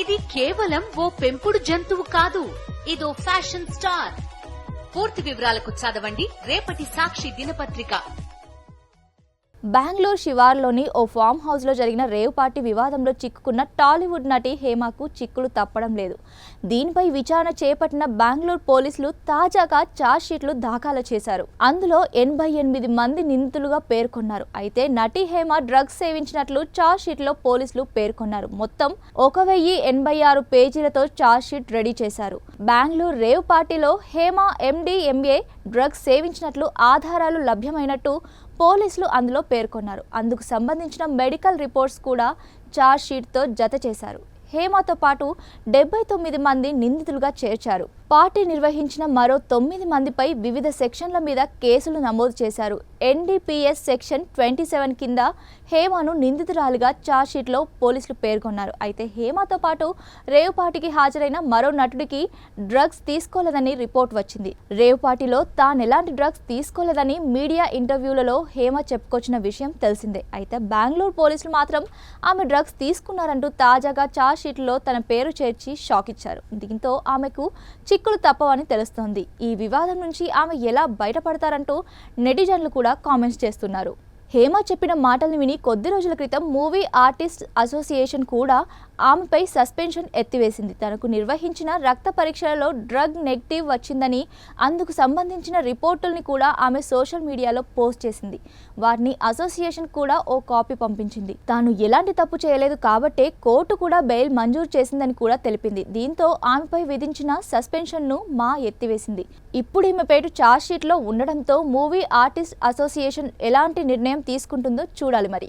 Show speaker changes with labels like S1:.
S1: ఇది కేవలం ఓ పెంపుడు జంతువు కాదు, ఇదో ఫ్యాషన్ స్టార్. పూర్తి వివరాలకు చదవండి రేపటి సాక్షి దినపత్రిక.
S2: బెంగళూరు శివార్లోని ఓ ఫామ్ హౌస్లో జరిగిన రేవ్ పార్టీ వివాదంలో చిక్కుకున్న టాలీవుడ్ నటి హేమకు చిక్కులు తప్పడం లేదు. దీనిపై విచారణ చేపట్టిన బెంగళూరు పోలీసులు తాజాగా ఛార్జ్షీట్లు దాఖలు చేశారు. అందులో 88 మంది నిందితులుగా పేర్కొన్నారు. అయితే నటి హేమ డ్రగ్స్ సేవించినట్లు ఛార్జ్షీట్లో పోలీసులు పేర్కొన్నారు. మొత్తం 1086 పేజీలతో ఛార్జ్షీట్ రెడీ చేశారు. బెంగళూరు రేవ్ పార్టీలో హేమ MDMA డ్రగ్స్ సేవించినట్లు ఆధారాలు లభ్యమైనట్టు పోలీసులు అందులో పేర్కొన్నారు. అందుకు సంబంధించిన మెడికల్ రిపోర్ట్స్ కూడా ఛార్జ్షీట్తో జత చేశారు. హేమతో పాటు 79 మంది నిందితులుగా చేర్చారు. పార్టీ నిర్వహించిన మరో 9 మందిపై వివిధ సెక్షన్ల మీద కేసులు నమోదు చేశారు. NDPS సెక్షన్ 27 కింద హేమను నిందితురాలిగా ఛార్జ్షీట్లో పోలీసులు పేర్కొన్నారు. అయితే హేమతో పాటు రేవ్ పార్టీకి హాజరైన మరో నటుడికి డ్రగ్స్ తీసుకోలేదని రిపోర్ట్ వచ్చింది. రేవ్ పార్టీలో తానెలాంటి డ్రగ్స్ తీసుకోలేదని మీడియా ఇంటర్వ్యూలలో హేమ చెప్పుకొచ్చిన విషయం తెలిసిందే. అయితే బెంగళూరు పోలీసులు మాత్రం ఆమె డ్రగ్స్ తీసుకున్నారంటూ తాజాగా ఛార్జ్షీట్లో తన పేరు చేర్చి షాక్ ఇచ్చారు. దీంతో ఆమెకు చిక్కులు తప్పవని తెలుస్తోంది. ఈ వివాదం నుంచి ఆమె ఎలా బయటపడతారంటూ నెటిజన్లు కూడా కామెంట్స్ చేస్తున్నారు. హేమ చెప్పిన మాటల్ని విని కొద్ది రోజుల క్రితం మూవీ ఆర్టిస్ట్ అసోసియేషన్ కూడా ఆమెపై సస్పెన్షన్ ఎత్తివేసింది. తనకు నిర్వహించిన రక్త పరీక్షలలో డ్రగ్ నెగిటివ్ వచ్చిందని, అందుకు సంబంధించిన రిపోర్టుల్ని కూడా ఆమె సోషల్ మీడియాలో పోస్ట్ చేసింది. వారిని అసోసియేషన్ కూడా ఓ కాపీ పంపించింది. తాను ఎలాంటి తప్పు చేయలేదు కాబట్టే కోర్టు కూడా బెయిల్ మంజూరు చేసిందని కూడా తెలిపింది. దీంతో ఆమెపై విధించిన సస్పెన్షన్ను ఎత్తివేసింది. ఇప్పుడు ఈమె పేరు ఛార్జ్షీట్లో ఉండడంతో మూవీ ఆర్టిస్ట్ అసోసియేషన్ ఎలాంటి నిర్ణయం తీసుకుంటుందో చూడాలి మరి.